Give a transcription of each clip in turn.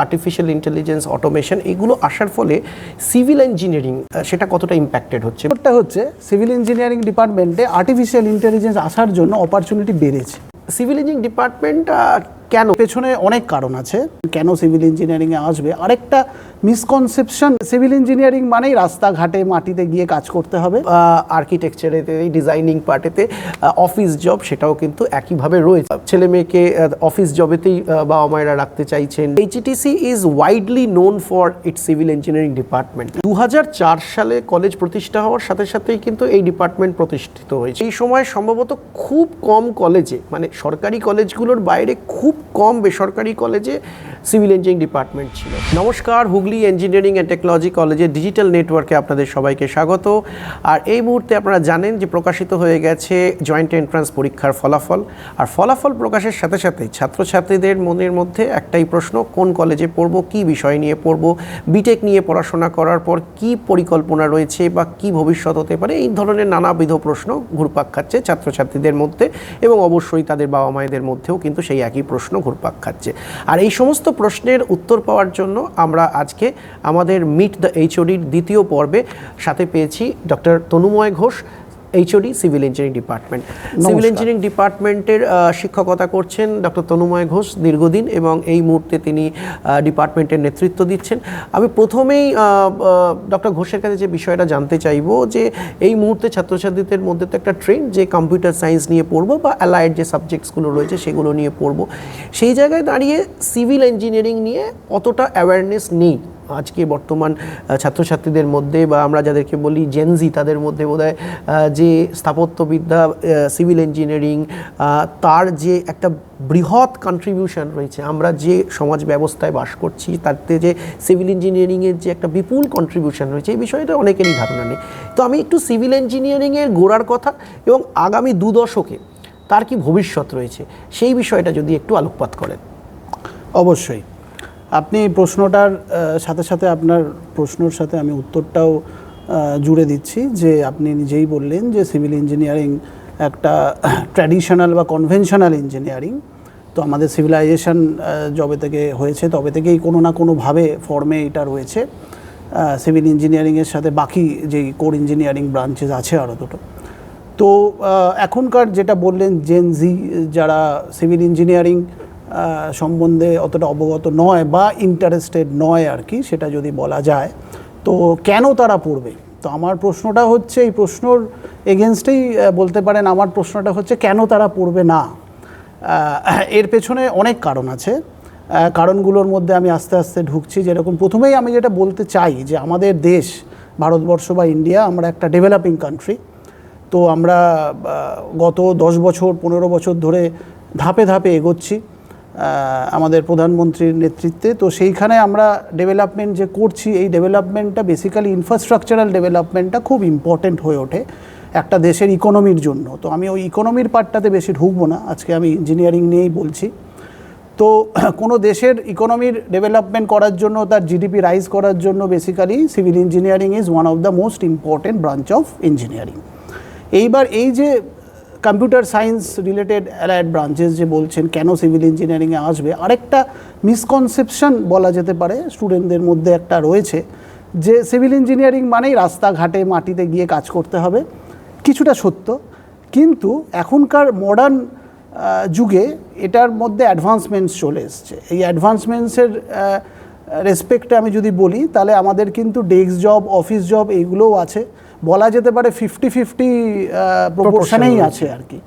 Artificial intelligence, automation এগুলো আসার ফলে সিভিল ইঞ্জিনিয়ারিং সেটা কতটা ইম্প্যাক্টেড হচ্ছে? ব্যাপারটা হচ্ছে সিভিল ইঞ্জিনিয়ারিং ডিপার্টমেন্টে আর্টিফিশিয়াল ইন্টেলিজেন্স আসার জন্য অপরচুনিটি বেড়েছে। সিভিল ইঞ্জিনিয়ারিং ডিপার্টমেন্ট কেন? পেছনে অনেক কারণ আছে কেন সিভিল ইঞ্জিনিয়ারিংয়ে আসবে। আরেকটা মিসকনসেপশন, সিভিল ইঞ্জিনিয়ারিং মানেই রাস্তাঘাটে মাটিতে গিয়ে কাজ করতে হবে। আর্কিটেকচারেতে, ডিজাইনিং পার্টেতে, অফিস জব সেটাও কিন্তু একইভাবে রয়েছে। ছেলে মেয়েকে অফিস জবেতেই বাবা মায়েরা রাখতে চাইছেন। HETC is widely known for its civil engineering department. 2004 সালে কলেজ প্রতিষ্ঠা হওয়ার সাথে সাথেই কিন্তু এই ডিপার্টমেন্ট প্রতিষ্ঠিত হয়েছে। এই সময় সম্ভবত খুব কম কলেজে, মানে সরকারি কলেজগুলোর বাইরে খুব কম বেসরকারি কলেজে সিভিল ইঞ্জিনিয়ারিং ডিপার্টমেন্ট ছিল। নমস্কার, হুগলি ইঞ্জিনিয়ারিং অ্যান্ড টেকনোলজি কলেজের ডিজিটাল নেটওয়ার্কে আপনাদের সবাইকে স্বাগত। আর এই মুহূর্তে আপনারা জানেন যে প্রকাশিত হয়ে গেছে জয়েন্ট এন্ট্রান্স পরীক্ষার ফলাফল। আর ফলাফল প্রকাশের সাথে সাথেই ছাত্রছাত্রীদের মনের মধ্যে একটাই প্রশ্ন, কোন কলেজে পড়বো, কী বিষয় নিয়ে পড়বো, বিটেক নিয়ে পড়াশোনা করার পর কী পরিকল্পনা রয়েছে বা কী ভবিষ্যৎ হতে পারে, এই ধরনের নানাবিধ প্রশ্ন ঘুরপাক খাচ্ছে ছাত্রছাত্রীদের মধ্যে এবং অবশ্যই তাদের বাবা মায়েদের মধ্যেও কিন্তু সেই একই প্রশ্ন ঘুরপাক খাচ্ছে। আর এই সমস্ত প্রশ্নের উত্তর পাওয়ার জন্য আমরা আজকে আমাদের মিট দ্য এইচওডির দ্বিতীয় পর্বে সাথে পেয়েছি doctor Tanmoy Ghosh, HOD civil engineering department. Civil engineering ডিপার্টমেন্টের শিক্ষকতা করছেন ডক্টর তনুময় ঘোষ দীর্ঘদিন এবং এই মুহূর্তে তিনি ডিপার্টমেন্টের নেতৃত্ব দিচ্ছেন। আমি প্রথমেই ডক্টর ঘোষের কাছে যে বিষয়টা জানতে চাইব যে এই মুহূর্তে ছাত্রছাত্রীদের মধ্যে তো একটা ট্রেন্ড যে কম্পিউটার সায়েন্স নিয়ে পড়বো বা অ্যালাইড যে সাবজেক্টসগুলো রয়েছে সেগুলো নিয়ে পড়বো, সেই জায়গায় দাঁড়িয়ে সিভিল ইঞ্জিনিয়ারিং নিয়ে অতটা অ্যাওয়ারনেস নেই আজকে বর্তমান ছাত্রছাত্রীদের মধ্যে, বা আমরা যাদেরকে বলি জেনজি তাদের মধ্যে বোধহয় যে স্থাপত্যবিদ্যা, সিভিল ইঞ্জিনিয়ারিং তার যে একটা বৃহৎ কন্ট্রিবিউশন রয়েছে, আমরা যে সমাজ ব্যবস্থায় বাস করছি তাতে যে সিভিল ইঞ্জিনিয়ারিংয়ের যে একটা বিপুল কন্ট্রিবিউশন রয়েছে এই বিষয়টা অনেকেরই ধারণা নেই। তো আমি একটু সিভিল ইঞ্জিনিয়ারিংয়ের গোড়ার কথা এবং আগামী 2 দশকে তার কি ভবিষ্যৎ রয়েছে সেই বিষয়টা যদি একটু আলোকপাত করেন। অবশ্যই, আপনি প্রশ্নটার সাথে সাথে আপনার প্রশ্নের সাথে আমি উত্তরটাও জুড়ে দিচ্ছি যে আপনি নিজেই বললেন যে সিভিল ইঞ্জিনিয়ারিং একটা ট্র্যাডিশনাল বা কনভেনশনাল ইঞ্জিনিয়ারিং। তো আমাদের সিভিলাইজেশন যবে থেকে হয়েছে তবে থেকেই কোনো না কোনোভাবে ফর্মে এটা রয়েছে। সিভিল ইঞ্জিনিয়ারিংয়ের সাথে বাকি যেই কোর ইঞ্জিনিয়ারিং ব্রাঞ্চেস আছে আরও দুটো। তো এখনকার যেটা বললেন জেন জি যারা সিভিল ইঞ্জিনিয়ারিং সম্বন্ধে অতটা অবগত নয় বা ইন্টারেস্টেড নয় আর কি, সেটা যদি বলা যায়, তো কেন তারা পড়বে? তো আমার প্রশ্নটা হচ্ছে, এই প্রশ্নর এগেনস্টেই বলতে পারেন আমার প্রশ্নটা হচ্ছে কেন তারা পড়বে না। এর পেছনে অনেক কারণ আছে। কারণগুলোর মধ্যে আমি আস্তে আস্তে ঢুকছি। যেরকম প্রথমেই আমি যেটা বলতে চাই যে আমাদের দেশ ভারতবর্ষ বা ইন্ডিয়া, আমরা একটা ডেভেলপিং কান্ট্রি। তো আমরা গত 10 বছর 15 বছর ধরে ধাপে ধাপে এগোচ্ছি আমাদের প্রধানমন্ত্রীর নেতৃত্বে। তো সেইখানে আমরা ডেভেলপমেন্ট যে করছি, এই ডেভেলপমেন্টটা বেসিক্যালি ইনফ্রাস্ট্রাকচারাল ডেভেলপমেন্টটা খুব ইম্পর্টেন্ট হয়ে ওঠে একটা দেশের ইকোনমির জন্য। তো আমি ওই ইকোনমির পার্টটাতে বেশি ঢুকবো না, আজকে আমি ইঞ্জিনিয়ারিং নিয়েই বলছি। তো কোনো দেশের ইকোনমির ডেভেলপমেন্ট করার জন্য, তার জিডিপি রাইজ করার জন্য basically civil engineering is one of the most important branch of engineering. এইবার এই যে computer science related allied branches যে বলছেন কেন সিভিল ইঞ্জিনিয়ারিংয়ে আসবে, আরেকটা মিসকনসেপশন বলা যেতে পারে স্টুডেন্টদের মধ্যে একটা রয়েছে যে সিভিল ইঞ্জিনিয়ারিং মানেই রাস্তাঘাটে মাটিতে গিয়ে কাজ করতে হবে। কিছুটা সত্য, কিন্তু এখনকার মডার্ন যুগে এটার মধ্যে অ্যাডভান্সমেন্টস চলে এসছে। এই অ্যাডভান্সমেন্টসের রেসপেক্টে আমি যদি বলি তাহলে আমাদের কিন্তু ডেস্ক জব, অফিস জব এইগুলোও আছে। বলা যেতে পারে 50-50 প্রপোর্শনেই আছে আর কি।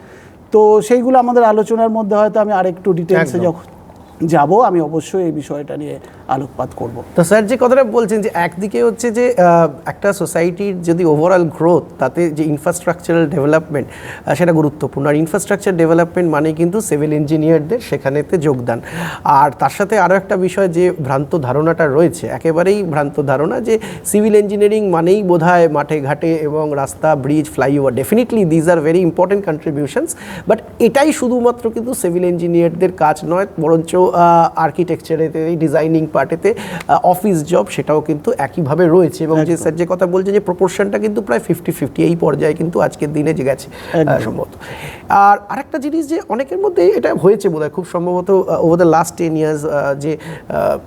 তো সেইগুলো আমাদের আলোচনার মধ্যে হয়তো আমি আরেকটু ডিটেলসে যখন যাব আমি অবশ্যই এই বিষয়টা নিয়ে আলোকপাত করব। তো স্যার যে কথাটা বলছেন যে একদিকে হচ্ছে যে একটা সোসাইটির যদি ওভারঅল গ্রোথ, তাতে যে ইনফ্রাস্ট্রাকচারাল ডেভেলপমেন্ট সেটা গুরুত্বপূর্ণ। আর ইনফ্রাস্ট্রাকচার ডেভেলপমেন্ট মানে কিন্তু সিভিল ইঞ্জিনিয়ারদের সেখানেতে যোগদান। আর তার সাথে আরও একটা বিষয় যে ভ্রান্ত ধারণাটা রয়েছে, একেবারেই ভ্রান্ত ধারণা যে সিভিল ইঞ্জিনিয়ারিং মানেই বোধহয় মাঠে ঘাটে এবং রাস্তা, bridge, flyover. Definitely these are very important contributions, but এটাই শুধুমাত্র কিন্তু সিভিল ইঞ্জিনিয়ারদের কাজ নয়, বরঞ্চ আর্কিটেকচারেতে এই ডিজাইনিং পার্টেতে অফিস জব সেটাও কিন্তু একইভাবে রয়েছে এবং যে স্যার যে কথা বলছে যে প্রপোর্শনটা কিন্তু প্রায় 50-50 এই পর্যায়ে কিন্তু আজকের দিনে যে গেছে সম্ভবত। আর আরেকটা জিনিস যে অনেকের মধ্যে এটা হয়েছে বোধহয় খুব সম্ভবত ওভার দ্য লাস্ট 10 ইয়ার্স যে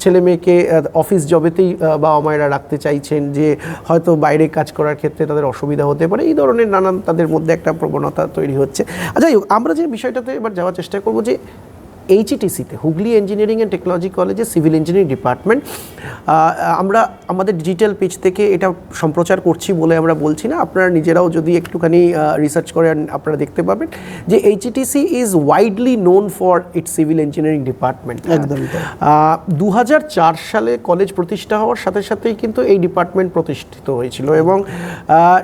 ছেলে মেয়েকে অফিস জবেতেই বাবা মায়েরা রাখতে চাইছেন, যে হয়তো বাইরে কাজ করার ক্ষেত্রে তাদের অসুবিধা হতে পারে, এই ধরনের নানান তাদের মধ্যে একটা প্রবণতা তৈরি হচ্ছে। যাই হোক, আমরা যে বিষয়টাতে এবার যাওয়ার চেষ্টা করবো যে এইচইটিসিতে হুগলি ইঞ্জিনিয়ারিং অ্যান্ড টেকনোলজি কলেজে সিভিল ইঞ্জিনিয়ারিং ডিপার্টমেন্ট, আমরা আমাদের ডিজিটাল পেজ থেকে এটা সম্প্রচার করছি বলে আমরা বলছি না, আপনারা নিজেরাও যদি একটুখানি রিসার্চ করেন আপনারা দেখতে পাবেন যে HETC is widely known for its civil engineering department. একদম 2004 সালে কলেজ প্রতিষ্ঠা হওয়ার সাথে সাথেই কিন্তু এই ডিপার্টমেন্ট প্রতিষ্ঠিত হয়েছিল এবং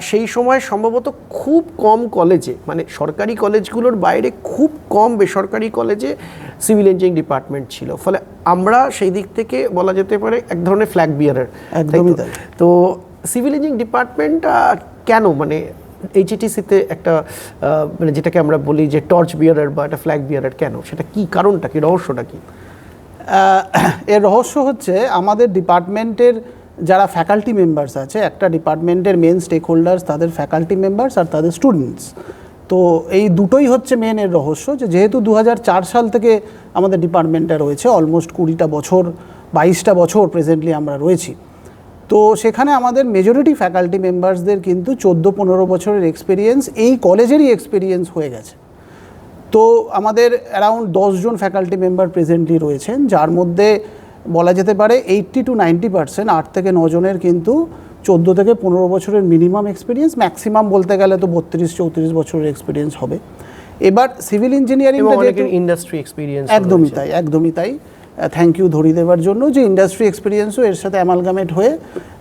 সেই সময় সম্ভবত খুব কম কলেজে, মানে সরকারি কলেজগুলোর বাইরে খুব কম বেসরকারি কলেজে সিভিল ইঞ্জিনিয়ারিং ডিপার্টমেন্ট ছিল, ফলে আমরা সেই দিক থেকে বলা যেতে পারে এক ধরনের ফ্ল্যাগ বিয়ারার। একদমই তাই। তো সিভিল ইঞ্জিনিয়ারিং ডিপার্টমেন্ট কেন মানে এইচইটিসিতে একটা মানে যেটাকে আমরা বলি যে টর্চ বিয়ারার বা একটা ফ্ল্যাগ বিয়ারার, কেন সেটা কি, কারণটা কি, রহস্যটা কি? এর রহস্য হচ্ছে আমাদের ডিপার্টমেন্টের যারা ফ্যাকাল্টি মেম্বার্স আছে, একটা ডিপার্টমেন্টের মেন স্টেক হোল্ডার্স তাদের ফ্যাকাল্টি মেম্বার্স আর তাদের স্টুডেন্টস। তো এই দুটোই হচ্ছে মেন এর রহস্য, যে যেহেতু 2004 সাল থেকে আমাদের ডিপার্টমেন্টটা রয়েছে, অলমোস্ট 20টা বছর 22টা বছর প্রেজেন্টলি আমরা রয়েছি, তো সেখানে আমাদের মেজরিটি ফ্যাকাল্টি মেম্বার্সদের কিন্তু 14-15 বছরের এক্সপিরিয়েন্স, এই কলেজেরই এক্সপিরিয়েন্স হয়ে গেছে। তো আমাদের অ্যারাউন্ড 10 জন ফ্যাকাল্টি মেম্বার প্রেজেন্টলি রয়েছেন, যার মধ্যে বলা যেতে পারে 80-90%, 8 থেকে 9 জনের কিন্তু 14 থেকে 15 বছরের মিনিমাম এক্সপিরিয়েন্স, ম্যাক্সিমাম বলতে গেলে তো 32-34 বছরের এক্সপিরিয়েন্স হবে। এবার সিভিল ইঞ্জিনিয়ারিং ইন্ডাস্ট্রি এক্সপিরিয়েন্স, একদমই তাই থ্যাংক ইউ ধরিয়ে দেওয়ার জন্য, যে ইন্ডাস্ট্রি এক্সপিরিয়েন্সও এর সাথে অ্যামালগামেট হয়ে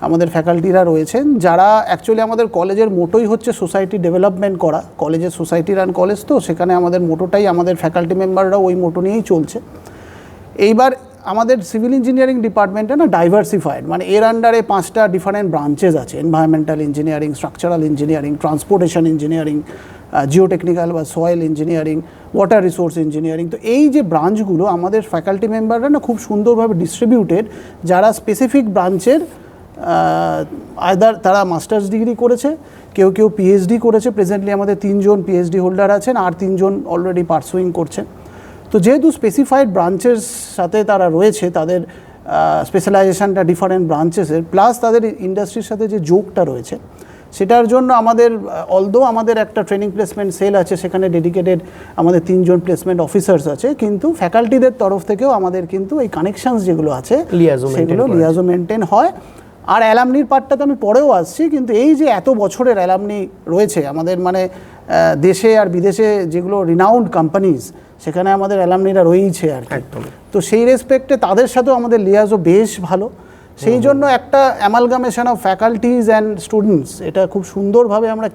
আমাদের ফ্যাকাল্টিরা রয়েছেন, যারা অ্যাকচুয়ালি আমাদের কলেজের মোটোই হচ্ছে সোসাইটি ডেভেলপমেন্ট করা, কলেজের সোসাইটি রান কলেজ, তো সেখানে আমাদের মোটোটাই, আমাদের ফ্যাকাল্টি মেম্বাররাও ওই মোটো নিয়েই চলছে। এইবার আমাদের সিভিল ইঞ্জিনিয়ারিং ডিপার্টমেন্টটা না ডাইভার্সিফাইড, মানে এর আন্ডারে 5টা ডিফারেন্ট ব্রাঞ্চেস আছে, environmental engineering, structural engineering, transportation engineering, geotechnical বা soil engineering, water resource engineering. তো এই যে ব্রাঞ্চগুলো আমাদের ফ্যাকাল্টি মেম্বাররা না খুব সুন্দরভাবে ডিস্ট্রিবিউটেড, যারা স্পেসিফিক ব্রাঞ্চের আইদার তারা মাস্টার্স ডিগ্রি করেছে, কেউ কেউ পিএইচডি করেছে, প্রেজেন্টলি আমাদের 3 জন পিএইচডি হোল্ডার আছেন আর 3 জন অলরেডি পারসুইং করছেন। তো যেহেতু স্পেসিফাইড ব্রাঞ্চের সাথে তারা রয়েছে, তাদের স্পেশালাইজেশনটা ডিফারেন্ট ব্রাঞ্চেসের, প্লাস তাদের ইন্ডাস্ট্রির সাথে যে যোগটা রয়েছে, সেটার জন্য আমাদের অলদো আমাদের একটা ট্রেনিং প্লেসমেন্ট সেল আছে, সেখানে ডেডিকেটেড আমাদের 3 জন প্লেসমেন্ট অফিসার্স আছে, কিন্তু ফ্যাকাল্টিদের তরফ থেকেও আমাদের কিন্তু এই কানেকশনস যেগুলো আছে সেগুলো লিয়াজো মেনটেন হয়। আর অ্যালামনির পার্টটা তো আমি পরেও আসছি, কিন্তু এই যে এত বছরের অ্যালামনি রয়েছে আমাদের, মানে দেশে আর বিদেশে যেগুলো রিনাউন্ড কোম্পানিজ, সেখানে আমাদের অ্যালামনিরা রয়েইছে আর কি। তো সেই রেসপেক্টে তাদের সাথেও আমাদের লিয়াজও বেশ ভালো, সেই জন্য একটা amalgamation of faculties and students, এটা খুব সুন্দরভাবে আমরা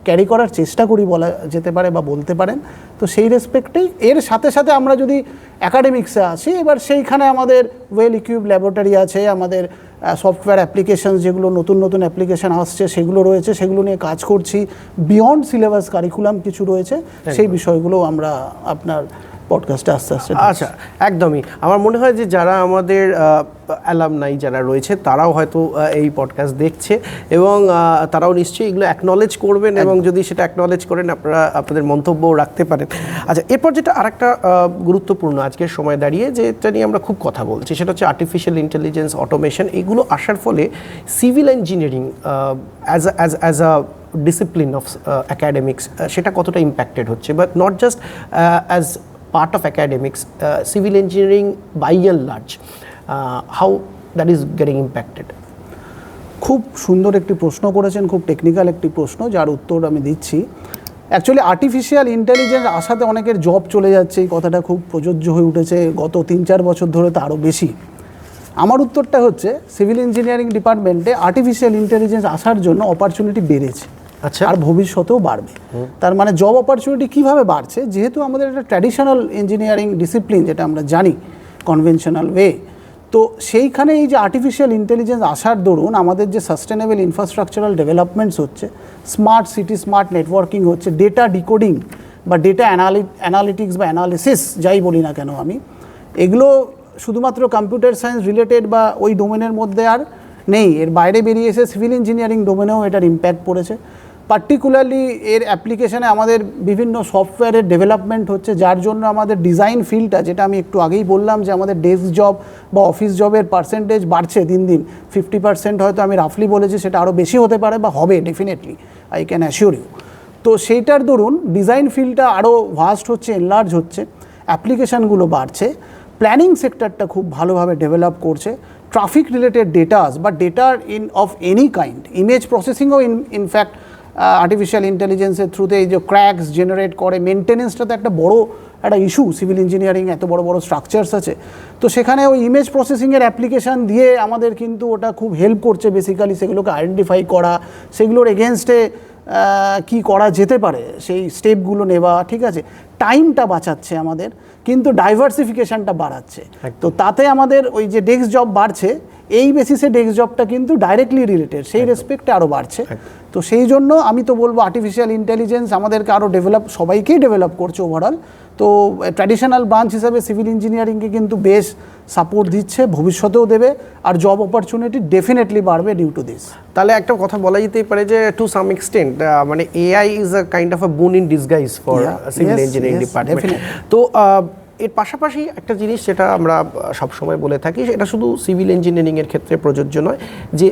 ক্যারি করার চেষ্টা করি বলা যেতে পারে বা বলতে পারেন। তো সেই রেসপেক্টেই এর সাথে সাথে আমরা যদি অ্যাকাডেমিক্সে আসি, এবার সেইখানে আমাদের ওয়েল ইকুইপড ল্যাবরেটরি আছে, আমাদের সফটওয়্যার অ্যাপ্লিকেশন, যেগুলো নতুন নতুন অ্যাপ্লিকেশন আসছে সেগুলো রয়েছে, সেগুলো নিয়ে কাজ করছি, বিয়ন্ড সিলেবাস কারিকুলাম কিছু রয়েছে, সেই বিষয়গুলো আমরা আপনার পডকাস্টে আস্তে আস্তে। আচ্ছা, একদমই। আমার মনে হয় যে যারা আমাদের অ্যালামনাই যারা রয়েছে তারাও হয়তো এই পডকাস্ট দেখছে এবং তারাও নিশ্চয়ই এগুলো অ্যাকনলেজ করবেন এবং যদি সেটা অ্যাকনলেজ করেন আপনারা আপনাদের মন্তব্যও রাখতে পারেন। আচ্ছা, এরপর যেটা আরেকটা গুরুত্বপূর্ণ আজকের সময় দাঁড়িয়ে যেটা নিয়ে আমরা খুব কথা বলছি, সেটা হচ্ছে আর্টিফিশিয়াল ইন্টেলিজেন্স, অটোমেশন। এগুলো আসার ফলে civil engineering as a discipline of academics সেটা কতটা ইম্প্যাক্টেড হচ্ছে, but not just as part of academics, civil engineering by and large, how that is getting impacted? খুব সুন্দর একটি প্রশ্ন করেছেন, খুব টেকনিক্যাল একটি প্রশ্ন, যার উত্তর আমি দিচ্ছি। অ্যাকচুয়ালি আর্টিফিশিয়াল ইন্টেলিজেন্স আসাতে অনেকের জব চলে যাচ্ছে, এই কথাটা খুব প্রযোজ্য হয়ে উঠেছে গত 3-4 বছর ধরে, তো আরও বেশি। আমার উত্তরটা হচ্ছে সিভিল ইঞ্জিনিয়ারিং ডিপার্টমেন্টে আর্টিফিশিয়াল ইন্টেলিজেন্স আসার জন্য অপরচুনিটি বেড়েছে, আচ্ছা, আর ভবিষ্যতেও বাড়বে। তার মানে জব অপরচুনিটি কীভাবে বাড়ছে, যেহেতু আমাদের একটা ট্র্যাডিশনাল ইঞ্জিনিয়ারিং ডিসিপ্লিন যেটা আমরা জানি কনভেনশনাল ওয়ে, তো সেইখানে এই যে আর্টিফিশিয়াল ইন্টেলিজেন্স আসার দরুন আমাদের যে সাস্টেনেবল ইনফ্রাস্ট্রাকচারাল ডেভেলপমেন্টস হচ্ছে, স্মার্ট সিটি, স্মার্ট নেটওয়ার্কিং হচ্ছে, ডেটা ডিকোডিং বা ডেটা অ্যানালিটিক্স বা অ্যানালিসিস যাই বলি না কেন আমি, এগুলো শুধুমাত্র কম্পিউটার সায়েন্স রিলেটেড বা ওই ডোমেনের মধ্যে আর নেই, এর বাইরে বেরিয়ে এসে সিভিল ইঞ্জিনিয়ারিং ডোমেনেও এটার ইম্প্যাক্ট পড়েছে। পার্টিকুলারলি এর অ্যাপ্লিকেশানে আমাদের বিভিন্ন সফটওয়্যারের ডেভেলপমেন্ট হচ্ছে, যার জন্য আমাদের ডিজাইন ফিল্ডটা, যেটা আমি একটু আগেই বললাম যে আমাদের ডেস্ক জব বা অফিস জবের পার্সেন্টেজ বাড়ছে দিন দিন, 50% হয়তো আমি রাফলি বলেছি, সেটা আরও বেশি হতে পারে বা হবে definitely, I can assure you. তো সেইটার দরুন ডিজাইন ফিল্ডটা আরও ভাস্ট হচ্ছে, এনলার্জ হচ্ছে, অ্যাপ্লিকেশানগুলো বাড়ছে, প্ল্যানিং সেক্টরটা খুব ভালোভাবে ডেভেলপ করছে, ট্রাফিক রিলেটেড ডেটাস বা data of any kind, image প্রসেসিংও ইনফ্যাক্ট আর্টিফিশিয়াল ইন্টেলিজেন্সের থ্রুতে এই যে ক্র্যাকস জেনারেট করে, মেনটেনেন্সটা তো একটা বড় একটা ইস্যু, সিভিল ইঞ্জিনিয়ারিং এত বড় বড় স্ট্রাকচারস আছে, তো সেখানে ওই ইমেজ প্রসেসিংয়ের অ্যাপ্লিকেশান দিয়ে আমাদের কিন্তু ওটা খুব হেল্প করছে বেসিক্যালি সেগুলোকে আইডেন্টিফাই করা, সেগুলোর এগেনস্টে কি করা যেতে পারে সেই স্টেপগুলো নেওয়া, ঠিক আছে, টাইমটা বাঁচাচ্ছে আমাদের, কিন্তু ডাইভার্সিফিকেশানটা বাড়াচ্ছে। তো তাতে আমাদের ওই যে ডেস্ক জব বাড়ছে, এই বেসিসে ডেস্ক জবটা কিন্তু ডাইরেক্টলি রিলেটেড, সেই রেসপেক্টে আরও বাড়ছে। তো সেই জন্য আমি তো বলবো আর্টিফিশিয়াল ইন্টেলিজেন্স আমাদেরকে আরও ডেভেলপ, সবাইকেই ডেভেলপ করছে ওভারঅল। তো ট্র্যাডিশনাল ব্রাঞ্চ হিসাবে সিভিল ইঞ্জিনিয়ারিংকে কিন্তু বেশ সাপোর্ট দিচ্ছে, ভবিষ্যতেও দেবে, আর জব অপরচুনিটি ডেফিনেটলি বাড়বে ডিউ টু দিস। তাহলে একটা কথা বলা যেতেই পারে যে টু সাম এক্সটেন্ট মানে AI is a kind of a boon in disguise for civil engineering department. তো এর পাশাপাশি একটা জিনিস যেটা আমরা সবসময় বলে থাকি, সেটা শুধু সিভিল ইঞ্জিনিয়ারিংয়ের ক্ষেত্রে প্রযোজ্য নয়, যে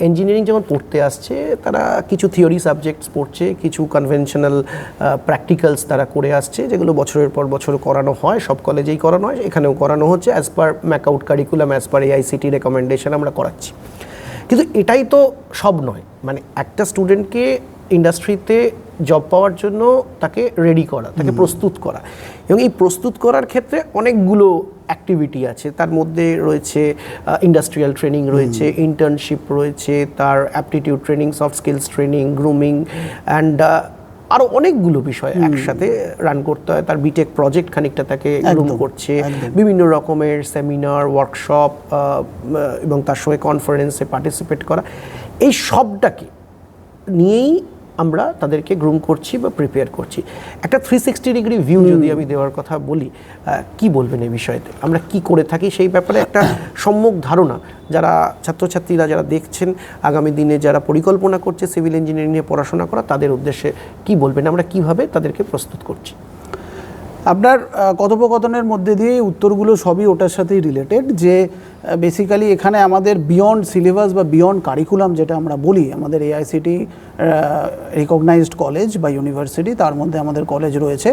ইঞ্জিনিয়ারিং যখন পড়তে আসছে তারা কিছু থিওরি সাবজেক্টস পড়ছে, কিছু কনভেনশনাল প্র্যাকটিক্যালস তারা করে আসছে, যেগুলো বছরের পর বছর করানো হয়, সব কলেজেই করানো হয়, এখানেও করানো হচ্ছে as per MAKAUT curriculum, as per AICTE recommendation আমরা করাচ্ছি। কিন্তু এটাই তো সব নয়, মানে একটা স্টুডেন্টকে ইন্ডাস্ট্রিতে জব পাওয়ার জন্য তাকে রেডি করা, তাকে প্রস্তুত করা, এবং এই প্রস্তুত করার ক্ষেত্রে অনেকগুলো অ্যাক্টিভিটি আছে, তার মধ্যে রয়েছে ইন্ডাস্ট্রিয়াল ট্রেনিং রয়েছে, ইন্টার্নশিপ রয়েছে, তার aptitude training, soft skills training, grooming, and আরও অনেকগুলো বিষয় একসাথে রান করতে হয়। তার বিটেক প্রজেক্ট খানিকটা তাকে গ্রুম করছে, বিভিন্ন রকমের সেমিনার, ওয়ার্কশপ এবং তার সঙ্গে কনফারেন্সে পার্টিসিপেট করা, এই সবটাকে নিয়েই আমরা তাদেরকে গ্রুম করছি বা প্রিপেয়ার করছি। একটা 360 ডিগ্রি ভিউ যদি আমি দেওয়ার কথা বলি, কি বলবেন এই বিষয়তে? আমরা কি করে থাকি সেই ব্যাপারে একটা সম্যক ধারণা যারা ছাত্রছাত্রীরা যারা দেখছেন, আগামী দিনে যারা পরিকল্পনা করছে সিভিল ইঞ্জিনিয়ারিং নিয়ে পড়াশোনা করা, তাদের উদ্দেশ্যে কি বলবেন, আমরা কিভাবে তাদেরকে প্রস্তুত করছি? আপনার কথোপকথনের মধ্যে দিয়েই উত্তরগুলো সবই ওটার সাথেই রিলেটেড, যে বেসিক্যালি এখানে আমাদের বিয়ন্ড সিলেবাস বা বিয়ন্ড কারিকুলাম যেটা আমরা বলি, আমাদের এআইসিটি রিকগনাইজড কলেজ বা ইউনিভার্সিটি, তার মধ্যে আমাদের কলেজ রয়েছে।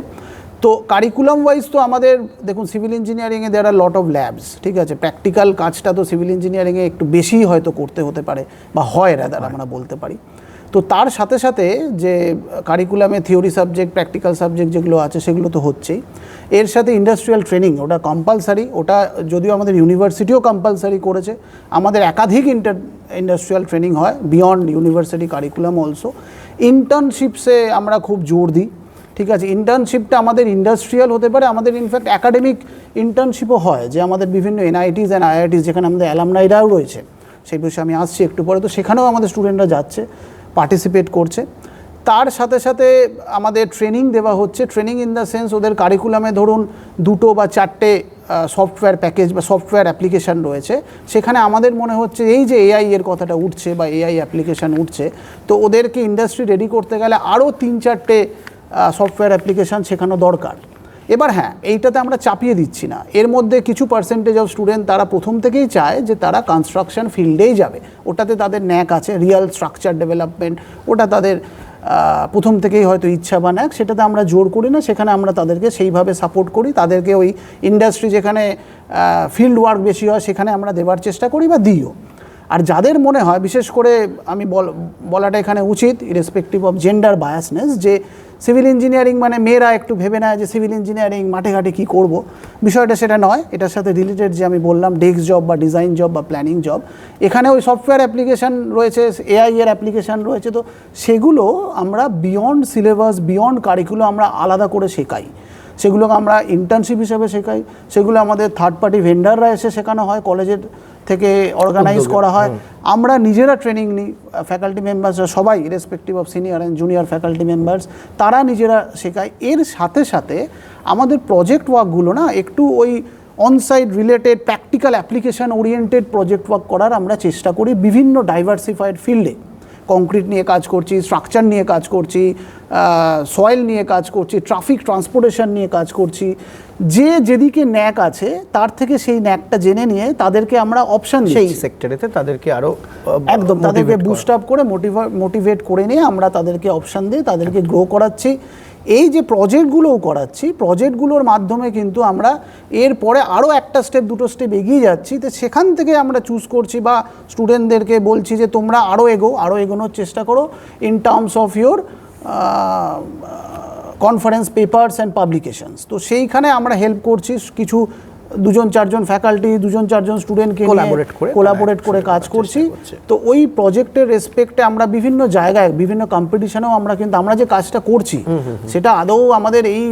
তো কারিকুলাম ওয়াইজ তো আমাদের দেখুন, সিভিল ইঞ্জিনিয়ারিংয়ে দেয়ার আর লট অফ ল্যাবস, ঠিক আছে, প্র্যাকটিক্যাল কাজটা তো সিভিল ইঞ্জিনিয়ারিংয়ে একটু বেশি হয়তো করতে হতে পারে, বা হয় রাদার আমরা বলতে পারি। তো তার সাথে সাথে যে কারিকুলামে থিওরি সাবজেক্ট, প্র্যাকটিক্যাল সাবজেক্ট যেগুলো আছে সেগুলো তো হচ্ছেই, এর সাথে ইন্ডাস্ট্রিয়াল ট্রেনিং ওটা কম্পালসারি, ওটা যদিও আমাদের ইউনিভার্সিটিও কম্পালসারি করেছে, আমাদের একাধিক ইন্ডাস্ট্রিয়াল ট্রেনিং হয় বিয়ন্ড ইউনিভার্সিটি কারিকুলাম অলসো। ইন্টার্নশিপসে আমরা খুব জোর দিই, ঠিক আছে, ইন্টার্নশিপটা আমাদের ইন্ডাস্ট্রিয়াল হতে পারে, আমাদের ইনফ্যাক্ট একাডেমিক ইন্টার্নশিপও হয়, যে আমাদের বিভিন্ন এনআইটিস অ্যান্ড আইআইটিস যেখানে আমাদের অ্যালামনাইরাও রয়েছে, সেই বিষয়ে আমি আসছি একটু পরে, তো সেখানেও আমাদের স্টুডেন্টরা যাচ্ছে, পার্টিসিপেট করছে। তার সাথে সাথে আমাদের ট্রেনিং দেওয়া হচ্ছে, ট্রেনিং ইন দ্য সেন্স ওদের কারিকুলামে ধরুন 2 বা 4টে সফটওয়্যার প্যাকেজ বা সফটওয়্যার অ্যাপ্লিকেশান রয়েছে, সেখানে আমাদের মনে হচ্ছে এই যে এআই এর কথাটা উঠছে বা এআই অ্যাপ্লিকেশান উঠছে, তো ওদেরকে ইন্ডাস্ট্রি রেডি করতে গেলে আরও 3-4টে সফটওয়্যার অ্যাপ্লিকেশান শেখানো দরকার। এবার হ্যাঁ, এইটাতে আমরা চাপিয়ে দিচ্ছি না, এর মধ্যে কিছু পার্সেন্টেজ অফ স্টুডেন্ট তারা প্রথম থেকেই চায় যে তারা কনস্ট্রাকশন ফিল্ডেই যাবে, ওটাতে তাদের ন্যাক আছে, রিয়াল স্ট্রাকচার ডেভেলপমেন্ট, ওটা তাদের প্রথম থেকেই হয়তো ইচ্ছা বা ন্যাক, সেটাতে আমরা জোর করি না, সেখানে আমরা তাদেরকে সেইভাবে সাপোর্ট করি, তাদেরকে ওই ইন্ডাস্ট্রি যেখানে ফিল্ড ওয়ার্ক বেশি হয় সেখানে আমরা দেওয়ার চেষ্টা করি বা দিও। আর যাদের মনে হয়, বিশেষ করে আমি বলাটা এখানে উচিত ইরেসপেক্টিভ অফ জেন্ডার বায়াসনেস, যে সিভিল ইঞ্জিনিয়ারিং মানে মেয়েরা একটু ভেবে নেয় যে সিভিল ইঞ্জিনিয়ারিং মাঠে ঘাটে কী করবো, বিষয়টা সেটা নয়। এটার সাথে রিলেটেড যে আমি বললাম ডেস্ক জব বা ডিজাইন জব বা প্ল্যানিং জব, এখানে ওই সফটওয়্যার অ্যাপ্লিকেশান রয়েছে, এআই এর অ্যাপ্লিকেশান রয়েছে, তো সেগুলো আমরা বিয়ন্ড সিলেবাস, বিয়ন্ড কারিকুলাম আমরা আলাদা করে শেখাই, সেগুলোকে আমরা ইন্টার্নশিপ হিসাবে শেখাই, সেগুলো আমাদের থার্ড পার্টি ভেন্ডাররা এসে শেখানো হয়, কলেজের থেকে অর্গানাইজ করা হয়, আমরা নিজেরা ট্রেনিং নিই, ফ্যাকাল্টি মেম্বার্সরা সবাই respective of senior and junior faculty members, তারা নিজেরা শেখায়। এর সাথে সাথে আমাদের প্রজেক্ট ওয়ার্কগুলো না একটু ওই onsite related practical application oriented project work করার আমরা চেষ্টা করি বিভিন্ন ডাইভার্সিফাইড ফিল্ডে। কংক্রিট নিয়ে কাজ করছি, স্ট্রাকচার নিয়ে কাজ করছি, সয়েল নিয়ে কাজ করছি, ট্রাফিক ট্রান্সপোর্টেশন নিয়ে কাজ করছি। যে যেদিকে ন্যাক আছে তার থেকে সেই ন্যাকটা জেনে নিয়ে তাদেরকে আমরা অপশান সেই সেক্টরেতে তাদেরকে আরও একদম তাদেরকে বুস্ট আপ করে মোটিভেট করে নিয়ে আমরা তাদেরকে অপশান দিয়ে তাদেরকে গ্রো করাচ্ছি। এই যে প্রজেক্টগুলোও করাচ্ছি, প্রজেক্টগুলোর মাধ্যমে কিন্তু আমরা এরপরে আরও একটা স্টেপ দুটো স্টেপ এগিয়ে যাচ্ছি। তো সেখান থেকে আমরা চুজ করছি বা স্টুডেন্টদেরকে বলছি যে তোমরা আরও এগোনোর চেষ্টা করো in terms of your conference papers and publications. তো সেইখানে আমরা হেল্প করছি, কিছু 2-4জন ফ্যাকাল্টি 2-4জন স্টুডেন্টকে কোলাবোরেট করে কাজ করছি। তো ওই প্রজেক্টের রেসপেক্টে আমরা বিভিন্ন জায়গায় বিভিন্ন কম্পিটিশনেও আমরা যে কাজটা করছি সেটা আদৌ আমাদের এই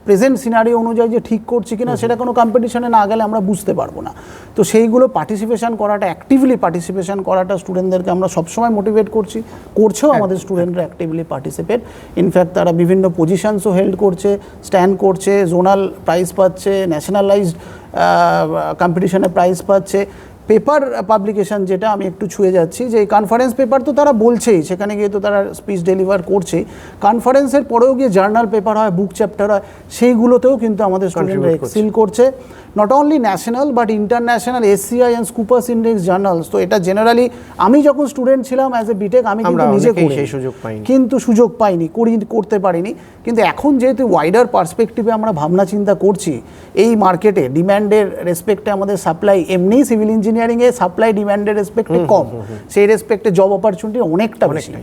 প্রেজেন্ট সিনারিও অনুযায়ী যে ঠিক করছি কিনা সেটা কোনো কম্পিটিশনে না গেলে আমরা বুঝতে পারবো না। তো সেইগুলো অ্যাক্টিভলি পার্টিসিপেশন করাটা স্টুডেন্টদেরকে আমরা সবসময় মোটিভেট করছেও আমাদের স্টুডেন্টরা অ্যাক্টিভলি পার্টিসিপেট। ইনফ্যাক্ট তারা বিভিন্ন পজিশনসও হেল্ড করছে, স্ট্যান্ড করছে, জোনাল প্রাইজ পাচ্ছে, ন্যাশনালাইজড কম্পিটিশনে প্রাইজ পাচ্ছে। পেপার পাবলিকেশন যেটা আমি একটু ছুঁয়ে যাচ্ছি, যে কনফারেন্স পেপার তো তারা বলছেই, সেখানে গিয়ে তো তারা স্পিচ ডেলিভার করছেই। কনফারেন্সের পরেও গিয়ে জার্নাল পেপার হয়, বুক চ্যাপ্টার হয়, সেইগুলোতেও কিন্তু আমাদের স্টুডেন্টরা এক্সেল করছে। Not only national but international SCI and Scopus index journals. তো এটা জেনারেলি আমি যখন স্টুডেন্ট ছিলাম অ্যাজ এ বিটেক আমি কিন্তু নিজে সুযোগ পাইনি, করতে পারিনি। কিন্তু এখন যেহেতু ওয়াইডার পার্সপেক্টিভে আমরা ভাবনা চিন্তা করছি, এই মার্কেটে ডিম্যান্ডের রেসপেক্টে আমাদের সাপ্লাই, এমনি সিভিল ইঞ্জিনিয়ারিংয়ে সাপ্লাই ডিম্যান্ডের রেসপেক্টে কম, সেই রেসপেক্টে জব অপরচুনিটি অনেকটা বেশি।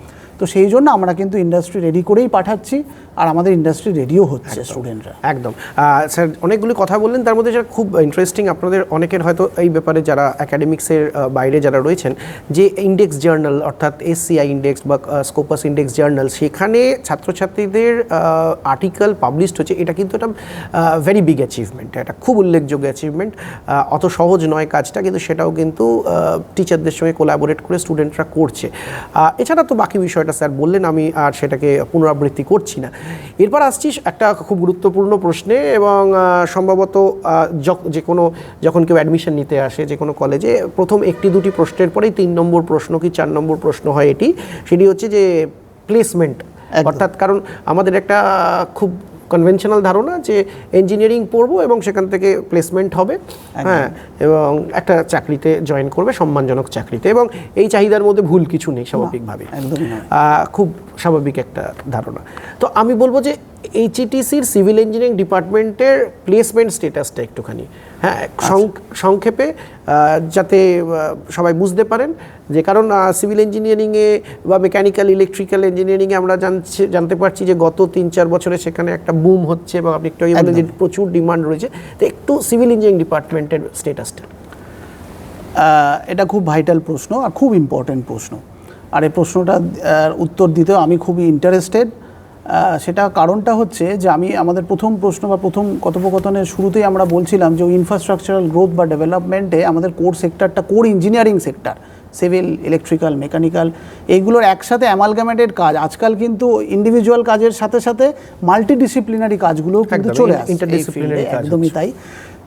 তো সেই জন্য আমরা কিন্তু ইন্ডাস্ট্রি রেডি করেই পাঠাচ্ছি, আর আমাদের ইন্ডাস্ট্রি রেডিও হচ্ছে স্টুডেন্টরা। একদম স্যার, অনেকগুলি কথা বললেন, তার মধ্যে যেটা খুব ইন্টারেস্টিং, আপনাদের অনেকের হয়তো এই ব্যাপারে যারা একাডেমিক্সের বাইরে যারা রয়েছেন, যে ইন্ডেক্স জার্নাল অর্থাৎ SCI ইন্ডেক্স বা স্কোপাস ইন্ডেক্স জার্নাল, সেখানে ছাত্রছাত্রীদের আর্টিকেল পাবলিশড হচ্ছে, এটা কিন্তু একটা ভেরি বিগ অ্যাচিভমেন্ট, এটা খুব উল্লেখযোগ্য অ্যাচিভমেন্ট। অত সহজ নয় কাজটা, কিন্তু সেটাও কিন্তু টিচারদের সঙ্গে কোলাবোরেট করে স্টুডেন্টরা করছে। এছাড়া তো বাকি বিষয়টা স্যার বললেন, আমি আর সেটাকে পুনরাবৃত্তি করছি না। এরপর আসছি একটা খুব গুরুত্বপূর্ণ প্রশ্নে, এবং সম্ভবত যখন কেউ অ্যাডমিশন নিতে আসে যে কোনো কলেজে, প্রথম 1-2টি প্রশ্নের পরেই 3 নম্বর প্রশ্ন কি 4 নম্বর প্রশ্ন হয়, সেটি হচ্ছে যে প্লেসমেন্ট। অর্থাৎ কারণ আমাদের একটা খুব কনভেনশনাল ধারণা যে ইঞ্জিনিয়ারিং পড়বো এবং সেখান থেকে প্লেসমেন্ট হবে, হ্যাঁ, এবং একটা চাকরিতে জয়েন করবে, সম্মানজনক চাকরিতে, এবং এই চাহিদার মধ্যে ভুল কিছু নেই, স্বাভাবিকভাবে খুব স্বাভাবিক একটা ধারণা। তো আমি বলবো যে HETCর সিভিল ইঞ্জিনিয়ারিং ডিপার্টমেন্টের প্লেসমেন্ট স্ট্যাটাসটা একটুখানি, হ্যাঁ, সংক্ষেপে, যাতে সবাই বুঝতে পারেন, যে কারণ সিভিল ইঞ্জিনিয়ারিংয়ে বা মেকানিক্যাল ইলেকট্রিক্যাল ইঞ্জিনিয়ারিংয়ে আমরা জানতে পারছি যে গত 3-4 বছরে সেখানে একটা বুম হচ্ছে, এবং আপনি একটু বলেন যে প্রচুর ডিমান্ড রয়েছে। তো একটু সিভিল ইঞ্জিনিয়ারিং ডিপার্টমেন্টের স্ট্যাটাসটা। এটা খুব ভাইটাল প্রশ্ন আর খুব ইম্পর্টেন্ট প্রশ্ন, আর এই প্রশ্নটার উত্তর দিতেও আমি খুবই ইন্টারেস্টেড। সেটা কারণটা হচ্ছে যে আমাদের প্রথম প্রশ্ন বা প্রথম কথোপকথনের শুরুতেই আমরা বলছিলাম যে ইনফ্রাস্ট্রাকচারাল গ্রোথ বা ডেভেলপমেন্টে আমাদের কোর সেক্টরটা, core engineering sector, civil, electrical, mechanical, এইগুলোর একসাথে অ্যামালগামেটেড কাজ। আজকাল কিন্তু ইন্ডিভিজুয়াল কাজের সাথে সাথে মাল্টিডিসিপ্লিনারি কাজগুলোও কিন্তু চলে আসছে, একদমই তাই।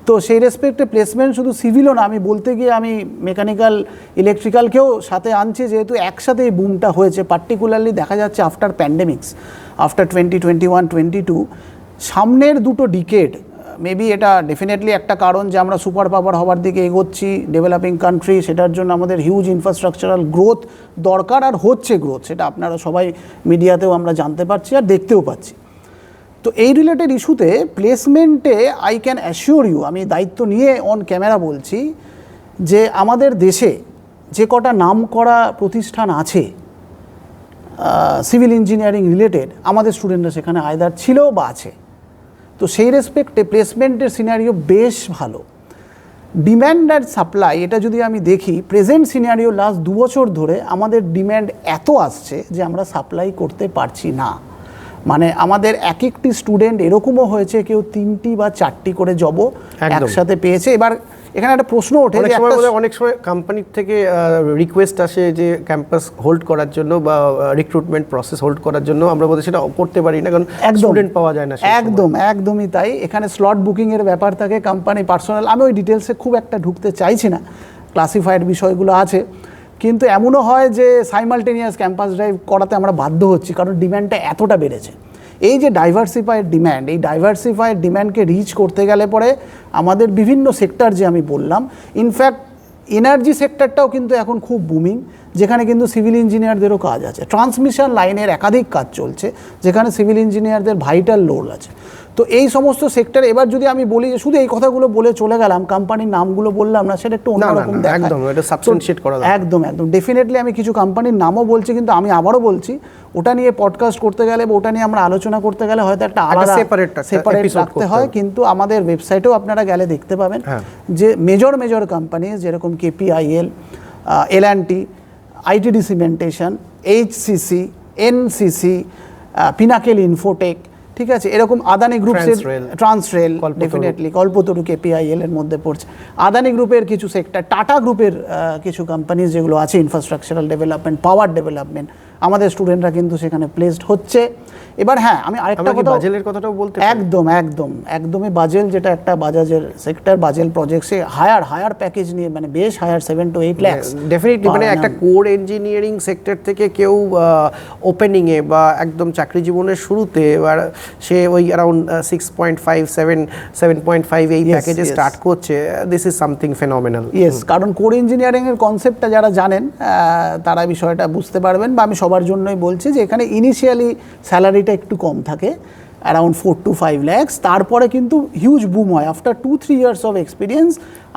তো সেই রেসপেক্টে প্লেসমেন্ট শুধু সিভিলও না, আমি বলতে গিয়ে আমি মেকানিক্যাল, ইলেকট্রিক্যালকেও সাথে আনছি, যেহেতু একসাথে এই বুমটা হয়েছে। পার্টিকুলারলি দেখা যাচ্ছে আফটার প্যান্ডেমিক্স, আফটার 2021-22, সামনের 2 ডিকেড মেবি এটা ডেফিনেটলি একটা কারণ যে আমরা সুপার পাওয়ার হওয়ার দিকে এগোচ্ছি, ডেভেলপিং কান্ট্রি, সেটার জন্য আমাদের হিউজ ইনফ্রাস্ট্রাকচারাল গ্রোথ দরকার, আর হচ্ছে গ্রোথ, সেটা আপনারা সবাই মিডিয়াতেও আমরা জানতে পারছি আর দেখতেও পাচ্ছি। তো এই রিলেটেড ইস্যুতে প্লেসমেন্টে আই ক্যান অ্যাসিওর ইউ, আমি দায়িত্ব নিয়ে অন ক্যামেরা বলছি, যে আমাদের দেশে যে কটা নামকরা প্রতিষ্ঠান আছে সিভিল ইঞ্জিনিয়ারিং রিলেটেড, আমাদের স্টুডেন্টরা সেখানে আয়দার ছিল বা আছে। তো সেই রেসপেক্টে প্লেসমেন্টের সিনারিও বেশ ভালো। ডিম্যান্ড অ্যান্ড সাপ্লাই, এটা যদি আমি দেখি, প্রেজেন্ট সিনারিও লাস্ট 2 বছর ধরে আমাদের ডিম্যান্ড এত আসছে যে আমরা সাপ্লাই করতে পারছি না। মানে আমাদের একটি স্টুডেন্ট এরকমও হয়েছে কেউ 3টি বা 4টি করে জবও একসাথে পেয়েছে। এবার এখানে একটা প্রশ্ন ওঠে যে অনেক সময় কোম্পানির থেকে রিকোয়েস্ট আসে যে ক্যাম্পাস হোল্ড করার জন্য বা রিক্রুটমেন্ট প্রসেস হোল্ড করার জন্য, আমরা বলতে সেটা করতে পারি না কারণ স্টুডেন্ট পাওয়া যায় না। একদমই তাই। এখানে স্লট বুকিংয়ের ব্যাপার থাকে, কোম্পানি পার্সোনাল, আমি ওই ডিটেলসে খুব একটা ঢুকতে চাইছি না, ক্লাসিফাইড বিষয়গুলো আছে। কিন্তু এমনও হয় যে সাইমালটেনিয়াস ক্যাম্পাস ড্রাইভ করাতে আমরা বাধ্য হচ্ছি কারণ ডিম্যান্ডটা এতটা বেড়েছে। এই যে ডাইভার্সিফাইড ডিম্যান্ড, এই ডাইভার্সিফাইড ডিম্যান্ডকে রিচ করতে গেলে পরে আমাদের বিভিন্ন সেক্টর যে আমি বললাম, ইনফ্যাক্ট এনার্জি সেক্টরটাও কিন্তু এখন খুব বুমিং, যেখানে কিন্তু সিভিল ইঞ্জিনিয়ারদেরও কাজ আছে। ট্রান্সমিশন লাইনের একাধিক কাজ চলছে যেখানে সিভিল ইঞ্জিনিয়ারদের ভাইটাল রোল আছে। তো এই সমস্ত সেক্টর, এবার যদি আমি বলি যে শুধু এই কথাগুলো বলে চলে গেলাম, কোম্পানির নামগুলো বললাম না, সেটা একটু অন্যরকম দেখায়। একদম ডেফিনেটলি আমি কিছু কোম্পানির নামও বলছি, কিন্তু আমি আবারও বলছি ওটা নিয়ে পডকাস্ট করতে গেলে বা ওটা নিয়ে আমরা আলোচনা করতে গেলে হয়তো একটা আলাদা সেপারেট রাখতে হয়। কিন্তু আমাদের ওয়েবসাইটেও আপনারা গেলে দেখতে পাবেন যে মেজর কোম্পানি যেরকম KPIL, L&T, ITD cementation, HCC, NCC, pinnacle Infotech, ঠিক আছে, এরকম আদানি গ্রুপসের ট্রান্সরেল, ডেফিনেটলি কল্পতরু KPIL এর মধ্যে পড়ছে। আদানি গ্রুপের কিছু সেক্টর, টাটা গ্রুপের কিছু কোম্পানি যেগুলো আছে ইনফ্রাস্ট্রাকচারাল ডেভেলপমেন্ট, পাওয়ার ডেভেলপমেন্ট, আমাদের স্টুডেন্টরা কিন্তু সেখানে প্লেসড হচ্ছে। এবার হ্যাঁ, আমি আরেকটা কথা, বাজেলের কথাটাও বলতে একদমই বাজেল, যেটা একটা বাজাজের সেক্টর, বাজেল প্রজেক্টসে হায়ার প্যাকেজ নিয়ে, মানে বেশ হায়ার 7 to 8 লাখ ডেফিনেটলি। মানে একটা কোর ইঞ্জিনিয়ারিং সেক্টর থেকে কেউ ওপেনিংয়ে বা একদম চাকরি জীবনের শুরুতে এবার সে ওই অ্যারাউন্ড 6.5, 7.5 এই প্যাকেজে স্টার্ট করছে, দিস ইজ সামথিং ফেনোমেনাল। কারণ কোর ইঞ্জিনিয়ারিংয়ের কনসেপ্টটা যারা জানেন তারা বিষয়টা বুঝতে পারবেন, বা আমি সবার জন্যই বলছি যে এখানে ইনিশিয়ালি স্যালারিটা একটু কম থাকে, অ্যারাউন্ড 4 to 5 lakhs, তারপরে কিন্তু হিউজ বুম হয় আফটার 2-3 years অফ এক্সপিরিয়েন্স।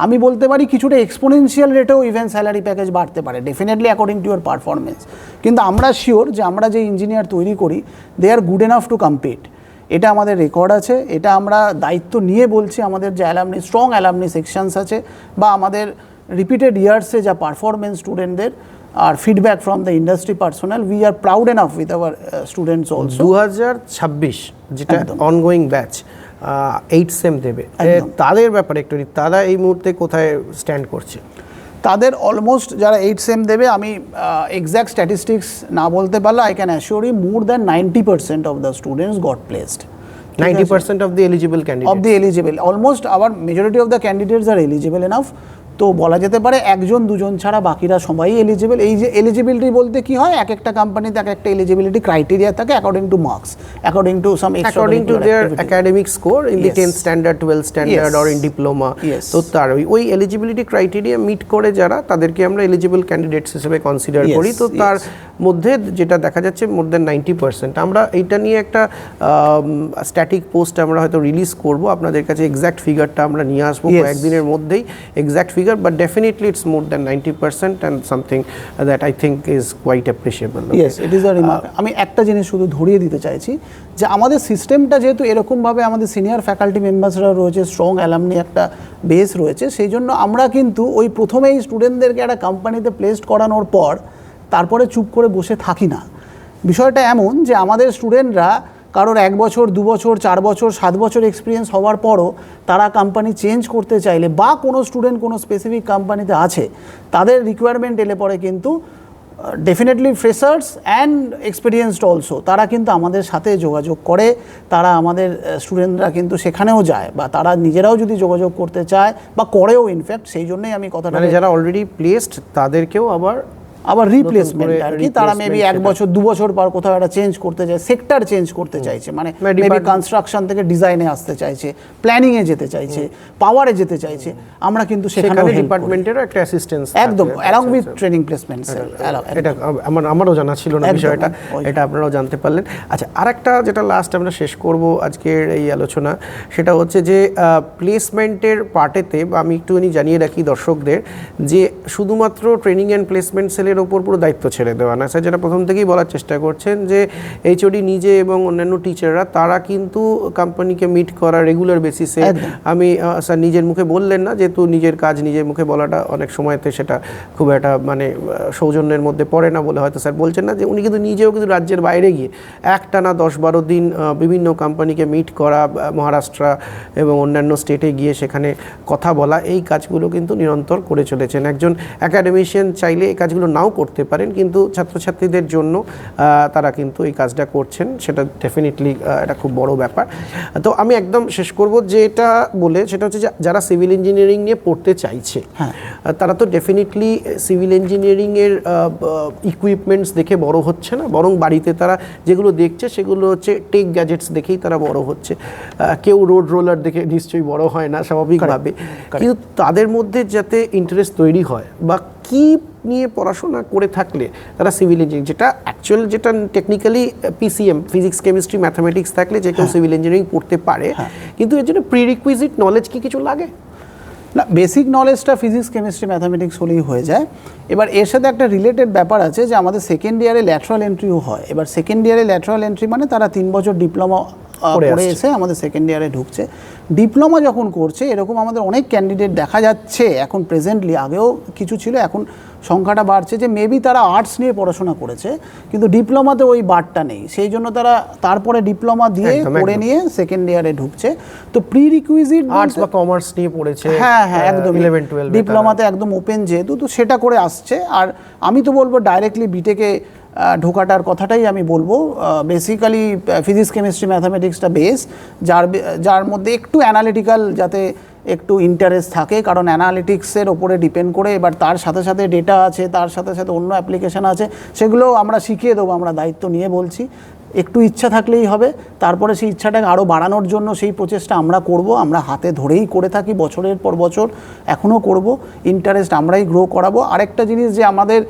আমি বলতে পারি কিছুটা এক্সপোনেনশিয়াল রেটেও ইভেন স্যালারি প্যাকেজ বাড়তে পারে, definitely according to your performance. কিন্তু আমরা শিওর যে আমরা যে ইঞ্জিনিয়ার তৈরি করি, দে আর গুড এনাফ টু কম্পিট। এটা আমাদের রেকর্ড আছে, এটা আমরা দায়িত্ব নিয়ে বলছি। আমাদের যে স্ট্রং অ্যালামনি সেকশনস আছে, বা আমাদের রিপিটেড ইয়ার্সে যা পারফরমেন্স স্টুডেন্টদের আর feedback from the industry personal, we are proud enough with our students also. 2026 যেটা অনগোয়িং ব্যাচ 8 সেম দেবে, তাদের ব্যাপারে একটু, তারা এই মুহূর্তে কোথায় স্ট্যান্ড করছে? তাদের অলমোস্ট যারা 8 সেম দেবে, আমি এক্স্যাক্ট স্ট্যাটিস্টিক্স না বলতে পারলে I can assure you more than 90% of the students got placed. 90% of the eligible candidates? Almost our majority of the candidates are eligible enough. তো বলা যেতে পারে 1-2 ছাড়া বাকিরা সবাই এলিজিবল। এই যে এলিজিবিলিটি বলতে কি হয়, এক একটা কোম্পানিতে এক একটা এলিজিবিলিটি ক্রাইটেরিয়া থাকে according to marks, according to some according to their academic score in the 10th standard, 12th standard or in diploma. তো তার ওই এলিজিবিলিটি ক্রাইটেরিয়া মিট করে যারা, তাদেরকে আমরা এলিজিবল ক্যান্ডিডেটস হিসেবে কনসিডার করি। তো তার মধ্যে যেটা দেখা যাচ্ছে মোর দ্যান 90%। আমরা এইটা নিয়ে একটা স্ট্যাটিক পোস্ট আমরা হয়তো রিলিজ করব, আপনাদের কাছে এক্স্যাক্ট ফিগারটা আমরা নিয়ে আসবো কয়েকদিনের মধ্যেই, exact figure, but definitely it's more than 90% and something that I think is quite appreciable. Yes, it is a remark. আমি একটা জিনিস শুধু ধরিয়ে দিতে চাইছি যে আমাদের সিস্টেমটা যেহেতু এরকমভাবে, আমাদের সিনিয়র ফ্যাকাল্টি মেম্বার্সরা রয়েছে, স্ট্রং অ্যালামনি একটা বেস রয়েছে, সেই জন্য আমরা কিন্তু ওই প্রথমেই স্টুডেন্টদেরকে একটা কোম্পানিতে প্লেসড করানোর পর তারপরে চুপ করে বসে থাকি না। বিষয়টা এমন যে আমাদের স্টুডেন্টরা কারোর 1 বছর, 2 বছর, 4 বছর, 7 বছর এক্সপিরিয়েন্স হওয়ার পরও তারা কোম্পানি চেঞ্জ করতে চাইলে, বা কোনো স্টুডেন্ট কোনো স্পেসিফিক কোম্পানিতে আছে, তাদের রিকোয়ারমেন্ট এলে পরে কিন্তু definitely freshers and experienced also, তারা কিন্তু আমাদের সাথে যোগাযোগ করে। তারা আমাদের স্টুডেন্টরা কিন্তু সেখানেও যায়, বা তারা নিজেরাও যদি যোগাযোগ করতে চায় বা করেও ইনফ্যাক্ট। সেই জন্যই আমি কথাটা, যারা অলরেডি প্লেসড তাদেরকেও আবার রিপ্লেসমেন্ট আর কি, তারা মেবি 1 বছর 2 বছর পর কোথাও একটা চেঞ্জ করতে চায়, সেক্টর চেঞ্জ করতে চাইছে, মানে মেবি কনস্ট্রাকশন থেকে ডিজাইনে আসতে চাইছে, প্ল্যানিংয়ে যেতে চাইছে, পাওয়ারে যেতে চাইছে, আমরা কিন্তু সেখানে ডিপার্টমেন্টেরও একটা অ্যাসিস্ট্যান্স একদম অ্যালং উইথ ট্রেনিং প্লেসমেন্ট। এটা আমারও জানা ছিল না বিষয়টা, এটা আপনারাও জানতে পারলেন। আচ্ছা, আরেকটা যেটা লাস্ট আমরা শেষ করব আজকের এই আলোচনা, সেটা হচ্ছে যে প্লেসমেন্টের পার্টেতে, বা আমি একটুখানি জানিয়ে রাখি দর্শকদের যে শুধুমাত্র ট্রেনিং অ্যান্ড প্লেসমেন্ট সেলের স্যারের ওপর পুরো দায়িত্ব ছেড়ে দেওয়া না। স্যার যেটা প্রথম থেকেই বলার চেষ্টা করছেন যে এইচওডি নিজে এবং অন্যান্য টিচাররা তারা কিন্তু কোম্পানিকে মিট করা রেগুলার বেসিসে, আমি স্যার নিজের মুখে বললেন না, যেহেতু নিজের কাজ নিজের মুখে বলাটা অনেক সময়তে সেটা খুব একটা মানে সৌজন্যের মধ্যে পড়ে না বলে হয়তো স্যার বলছেন না, যে উনি কিন্তু নিজেও কিন্তু রাজ্যের বাইরে গিয়ে একটানা 10-12 দিন বিভিন্ন কোম্পানিকে মিট করা, মহারাষ্ট্র এবং অন্যান্য স্টেটে গিয়ে সেখানে কথা বলা, এই কাজগুলো কিন্তু নিরন্তর করে চলেছেন। একজন অ্যাকাডেমিশিয়ান চাইলে এই কাজগুলো নাও করতে পারেন, কিন্তু ছাত্রছাত্রীদের জন্য তারা কিন্তু এই কাজটা করছেন, সেটা ডেফিনেটলি এটা খুব বড় ব্যাপার। তো আমি একদম শেষ করব যেটা বলে, সেটা হচ্ছে যে যারা সিভিল ইঞ্জিনিয়ারিং নিয়ে পড়তে চাইছে তারা তো ডেফিনেটলি সিভিল ইঞ্জিনিয়ারিংয়ের ইকুইপমেন্টস দেখে বড় হচ্ছে না, বরং বাড়িতে তারা যেগুলো দেখছে সেগুলো হচ্ছে টেক গ্যাজেটস দেখেই তারা বড় হচ্ছে। কেউ রোড রোলার দেখে নিশ্চয়ই বড় হয় না স্বাভাবিকভাবে, কিন্তু তাদের মধ্যে যাতে ইন্টারেস্ট তৈরি হয় বা কি নিয়ে পড়াশোনা করে থাকলে তারা সিভিল ইঞ্জিনিয়ারিং, যেটা অ্যাকচুয়াল যেটা technically PCM, physics chemistry mathematics থাকলে যে কেউ সিভিল ইঞ্জিনিয়ারিং পড়তে পারে, কিন্তু এর জন্য প্রিরিকুইজিট নলেজ কি কিছু লাগে? না, বেসিক নলেজটা ফিজিক্স কেমিস্ট্রি ম্যাথামেটিক্স হলেই হয়ে যায়। এবার এর সাথে একটা রিলেটেড ব্যাপার আছে যে আমাদের সেকেন্ড ইয়ারে ল্যাটারাল এন্ট্রিও হয়। এবার সেকেন্ড ইয়ারে ল্যাটারাল এন্ট্রি মানে তারা 3 বছর ডিপ্লোমা পড়ে এসে আমাদের সেকেন্ড ইয়ারে ঢুকছে। ডিপ্লোমা যখন করছে, এরকম আমাদের অনেক ক্যান্ডিডেট দেখা যাচ্ছে এখন প্রেজেন্টলি, আগেও কিছু ছিল, এখন সংখ্যাটা বাড়ছে, যে মেবি তারা আর্টস নিয়ে পড়াশোনা করেছে কিন্তু ডিপ্লোমাতে ওই বারটা নেই, সেই জন্য তারা তারপরে ডিপ্লোমা দিয়ে পড়ে নিয়ে সেকেন্ড ইয়ারে ঢুকছে। তো প্রি রিকুইজিট আর্টস বা কমার্স নিয়ে পড়েছে, হ্যাঁ একদম 11-12 ডিপ্লোমাতে একদম ওপেন যেহেতু, তো সেটা করে আসছে। আর আমি তো বলবো ডাইরেক্টলি বিটেকে ঢোকাটার কথাটাই আমি বলবো। বেসিক্যালি ফিজিক্স কেমিস্ট্রি ম্যাথামেটিক্সটা বেস, যার মধ্যে একটু অ্যানালিটিক্যাল যাতে একটু ইন্টারেস্ট থাকে, কারণ অ্যানালিটিক্সের ওপরে ডিপেন্ড করে। এবার তার সাথে সাথে ডেটা আছে, তার সাথে সাথে অন্য অ্যাপ্লিকেশান আছে, সেগুলো আমরা শিখিয়ে দেবো, আমরা দায়িত্ব নিয়ে বলছি। একটু ইচ্ছা থাকলেই হবে, তারপরে সেই ইচ্ছাটাকে আরও বাড়ানোর জন্য সেই প্রচেষ্টা আমরা করব। আমরা হাতে ধরেই করে থাকি বছরের পর বছর, এখনও করব। ইন্টারেস্ট আমরাই গ্রো করাবো। আরেকটা জিনিস যে আমাদের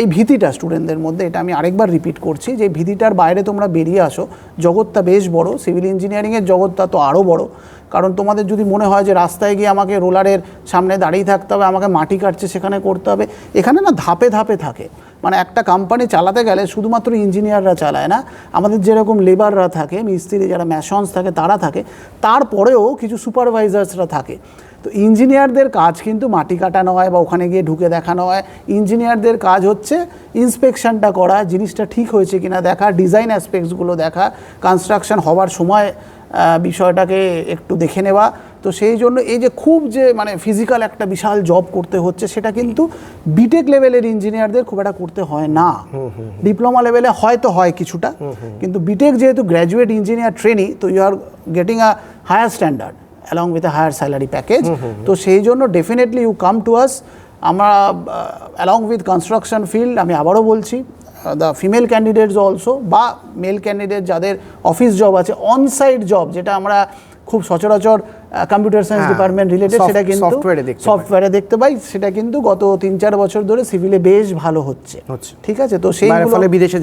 এই ভীতিটা স্টুডেন্টদের মধ্যে, এটা আমি আরেকবার রিপিট করছি, যে ভীতিটার বাইরে তোমরা বেরিয়ে আসো। জগৎটা বেশ বড়, সিভিল ইঞ্জিনিয়ারিংয়ের জগৎটা তো আরও বড়। কারণ তোমাদের যদি মনে হয় যে রাস্তায় গিয়ে আমাকে রোলারের সামনে দাঁড়িয়ে থাকতে হবে, আমাকে মাটি কাটছে সেখানে করতে হবে, এখানে না ধাপে ধাপে থাকে। মানে একটা কোম্পানি চালাতে গেলে শুধুমাত্র ইঞ্জিনিয়াররা চালায় না, আমাদের যেরকম লেবাররা থাকে, মিস্ত্রি যারা ম্যাশনস থাকে তারা থাকে, তারপরেও কিছু সুপারভাইজার্সরা থাকে। তো ইঞ্জিনিয়ারদের কাজ কিন্তু মাটি কাটানো হয় বা ওখানে গিয়ে ঢুকে দেখানো হয়। ইঞ্জিনিয়ারদের কাজ হচ্ছে ইন্সপেকশনটা করা, জিনিসটা ঠিক হয়েছে কিনা দেখা, ডিজাইন অ্যাসপেক্টসগুলো দেখা, কনস্ট্রাকশন হওয়ার সময় বিষয়টাকে একটু দেখে নেওয়া। তো সেই জন্য এই যে খুব যে মানে ফিজিক্যাল একটা বিশাল জব করতে হচ্ছে, সেটা কিন্তু বিটেক লেভেলের ইঞ্জিনিয়ারদের খুব একটা করতে হয় না। ডিপ্লোমা লেভেলে হয়তো হয় কিছুটা, কিন্তু বিটেক যেহেতু গ্র্যাজুয়েট ইঞ্জিনিয়ার ট্রেনি, তো you are getting a higher standard along with a higher salary package. তো সেই জন্য definitely you come to us. আমরা along with construction field, আমি আবারও বলছি, দ্য ফিমেল ক্যান্ডিডেটস অলসো বা মেল ক্যান্ডিডেট যাদের অফিস জব আছে, অনসাইট জব, যেটা আমরা খুব সচরাচর কম্পিউটার সায়েন্স ডিপার্টমেন্ট রিলেটেড, সেটা কিন্তু সফটওয়্যারে দেখতে পাই, সেটা কিন্তু গত 3-4 বছর ধরে সিভিলে বেশ ভালো হচ্ছে। ঠিক আছে, তো সেই ফলে বিদেশে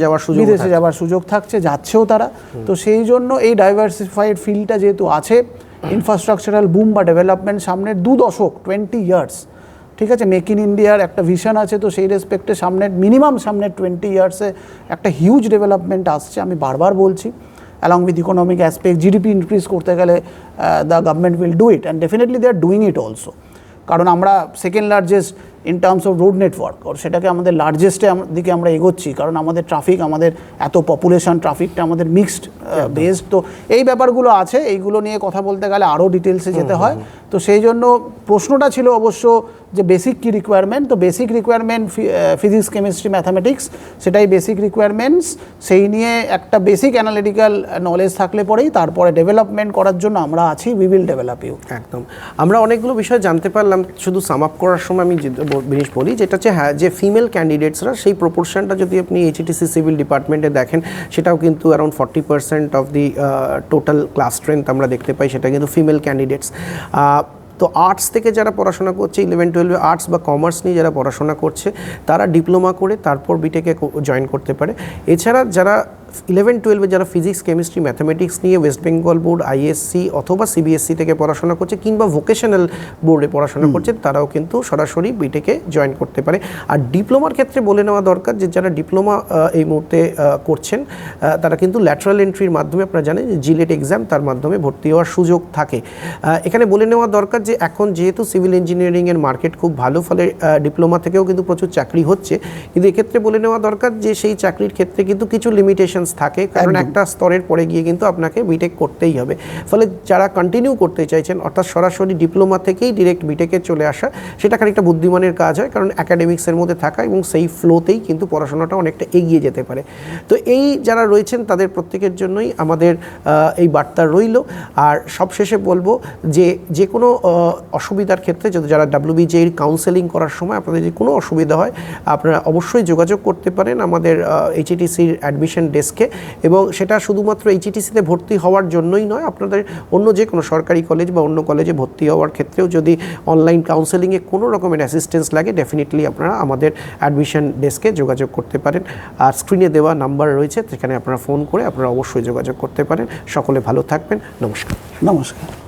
যাওয়ার সুযোগ থাকছে, যাচ্ছেও তারা। তো সেই জন্য এই ডাইভার্সিফাইড ফিল্ডটা যেহেতু আছে, ইনফ্রাস্ট্রাকচারাল বুম বা ডেভেলপমেন্ট সামনের 2 দশক, 20 ইয়ার্স, ঠিক আছে, মেক ইন ইন্ডিয়ার একটা ভিশন আছে। তো সেই রেসপেক্টে মিনিমাম সামনের 20 ইয়ার্সে একটা হিউজ ডেভেলপমেন্ট আসছে। আমি বারবার বলছি, along with economic aspect, GDP increase করতে গেলে the government will do it, and definitely they are doing it also. কারণ আমরা second largest in terms of road network, আর সেটাকে আমাদের লার্জেস্টে দিকে আমরা এগোচ্ছি, কারণ আমাদের ট্রাফিক, আমাদের এত পপুলেশন, ট্রাফিকটা আমাদের মিক্সড বেসড। তো এই ব্যাপারগুলো আছে, এইগুলো নিয়ে কথা বলতে গেলে আরও ডিটেলসে যেতে হয়। তো সেই জন্য প্রশ্নটা ছিল অবশ্য যে বেসিক কী রিকোয়ারমেন্ট। তো basic requirement physics chemistry mathematics, সেটাই বেসিক রিকোয়ারমেন্টস। সেই নিয়ে একটা বেসিক অ্যানালিটিক্যাল নলেজ থাকলে পরেই তারপরে ডেভেলপমেন্ট করার জন্য আমরা আছি, উই উইল ডেভেলপ ইউ। একদম, আমরা অনেকগুলো বিষয় জানতে পারলাম। শুধু সাম আপ করার সময় আমি জিনিস বলি, যেটা হচ্ছে হ্যাঁ, যে ফিমেল ক্যান্ডিডেটসরা, সেই প্রপোর্শনটা যদি আপনি এইচইটিসি সিভিল ডিপার্টমেন্টে দেখেন, সেটাও কিন্তু around 40% of the total class strength আমরা দেখতে পাই, সেটা কিন্তু ফিমেল ক্যান্ডিডেটস। তো আর্টস থেকে যারা পড়াশোনা করছে, 11-12 আর্টস বা কমার্স নিয়ে যারা পড়াশোনা করছে, তারা ডিপ্লোমা করে তারপর বিটেকে জয়েন করতে পারে। এছাড়া যারা 11-12 যারা ফিজিক্স কেমিস্ট্রি ম্যাথামেটিক্স নিয়ে ওয়েস্ট বেঙ্গল বোর্ড, আইএসসি অথবা সিবিএসসি থেকে পড়াশোনা করছে কিংবা ভোকেশনাল বোর্ডে পড়াশোনা করছে, তারাও কিন্তু সরাসরি বিটেকে জয়েন করতে পারে। আর ডিপ্লোমার ক্ষেত্রে বলে নেওয়া দরকার যে যারা ডিপ্লোমা এই মুহূর্তে করছেন তারা কিন্তু ল্যাটারাল এন্ট্রির মাধ্যমে, আপনারা জানেন যে জিলেট এক্সাম, তার মাধ্যমে ভর্তি হওয়ার সুযোগ থাকে। এখানে বলে নেওয়া দরকার যে এখন যেহেতু সিভিল ইঞ্জিনিয়ারিংয়ের মার্কেট খুব ভালো, ফলে ডিপ্লোমা থেকেও কিন্তু প্রচুর চাকরি হচ্ছে, কিন্তু এক্ষেত্রে বলে নেওয়া দরকার যে সেই চাকরির ক্ষেত্রে কিন্তু কিছু লিমিটেশনস থাকে, কারণ একটা স্তরের পরে গিয়ে কিন্তু আপনাকে বিটেক করতেই হবে। ফলে যারা কন্টিনিউ করতে চাইছেন, অর্থাৎ সরাসরি ডিপ্লোমা থেকেই ডিরেক্ট বিটেকে চলে আসা, সেটা খানিকটা বুদ্ধিমানের কাজ হয়, কারণ একাডেমিক্সের মধ্যে থাকা এবং সেই ফ্লোতেই কিন্তু পড়াশোনাটা অনেকটা এগিয়ে যেতে পারে। তো এই যারা রয়েছেন তাদের প্রত্যেকের জন্যই আমাদের এই বার্তা রইল। আর সবশেষে বলবো যে কোনো অসুবিধার ক্ষেত্রে, যদি যারা WBJER কাউন্সেলিং করার সময় আপনাদের যদি কোনো অসুবিধা হয়, আপনারা অবশ্যই যোগাযোগ করতে পারেন আমাদের HETCর অ্যাডমিশন ডেস্কে। এবং সেটা শুধুমাত্র HETCতে ভর্তি হওয়ার জন্যই নয়, আপনাদের অন্য যে কোনো সরকারি কলেজ বা অন্য কলেজে ভর্তি হওয়ার ক্ষেত্রেও যদি অনলাইন কাউন্সেলিংয়ে কোনো রকমের অ্যাসিস্ট্যান্স লাগে, ডেফিনেটলি আপনারা আমাদের অ্যাডমিশন ডেস্কে যোগাযোগ করতে পারেন। আর স্ক্রিনে দেওয়া নাম্বার রয়েছে, সেখানে আপনারা ফোন করে আপনারা অবশ্যই যোগাযোগ করতে পারেন। সকলে ভালো থাকবেন। নমস্কার। নমস্কার।